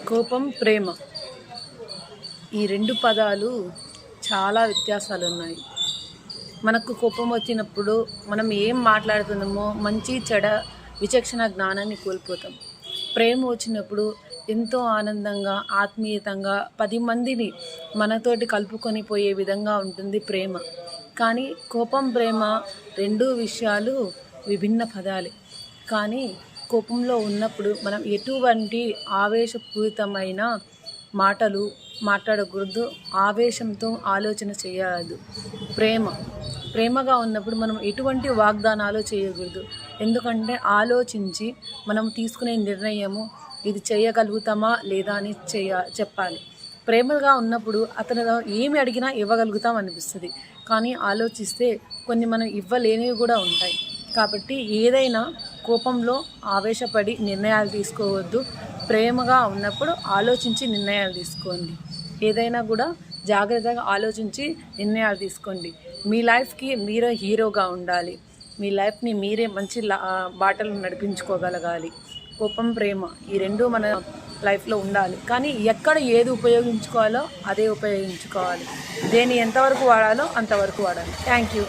కోపం, ప్రేమ ఈ రెండు పదాలు చాలా వ్యత్యాసాలు ఉన్నాయి. మనకు కోపం వచ్చినప్పుడు మనం ఏం మాట్లాడుతున్నామో మంచి చెడ విచక్షణ జ్ఞానాన్ని కోల్పోతాం. ప్రేమ వచ్చినప్పుడు ఎంతో ఆనందంగా ఆత్మీయతంగా 10 మందిని మనతోటి కలుపుకొని పోయే విధంగా ఉంటుంది ప్రేమ. కానీ కోపం, ప్రేమ రెండు విషయాలు విభిన్న పదాలే. కానీ కోపంలో ఉన్నప్పుడు మనం ఎటువంటి ఆవేశపూరితమైన మాటలు మాట్లాడకూడదు, ఆవేశంతో ఆలోచన చేయరాదు. ప్రేమగా ఉన్నప్పుడు మనం ఎటువంటి వాగ్దానాలు చేయకూడదు. ఎందుకంటే ఆలోచించి మనం తీసుకునే నిర్ణయము ఇది చేయగలుగుతామా లేదా అని చెప్పాలి. ప్రేమగా ఉన్నప్పుడు అతను ఏమి అడిగినా ఇవ్వగలుగుతాం అనిపిస్తుంది. కానీ ఆలోచిస్తే కొన్ని మనం ఇవ్వలేనివి కూడా ఉంటాయి. కాబట్టి ఏదైనా కోపంలో ఆవేశపడి నిర్ణయాలు తీసుకోవద్దు. ప్రేమగా ఉన్నప్పుడు ఆలోచించి నిర్ణయాలు తీసుకోండి. ఏదైనా కూడా జాగ్రత్తగా ఆలోచించి నిర్ణయాలు తీసుకోండి. మీ లైఫ్కి మీరే హీరోగా ఉండాలి. మీ లైఫ్ని మీరే మంచి బాటలు నడిపించుకోగలగాలి. కోపం, ప్రేమ ఈ రెండు మన లైఫ్లో ఉండాలి. కానీ ఎక్కడ ఏది ఉపయోగించుకోవాలో అదే ఉపయోగించుకోవాలి. దేన్ని ఎంతవరకు వాడాలో అంతవరకు వాడాలి. Thank you.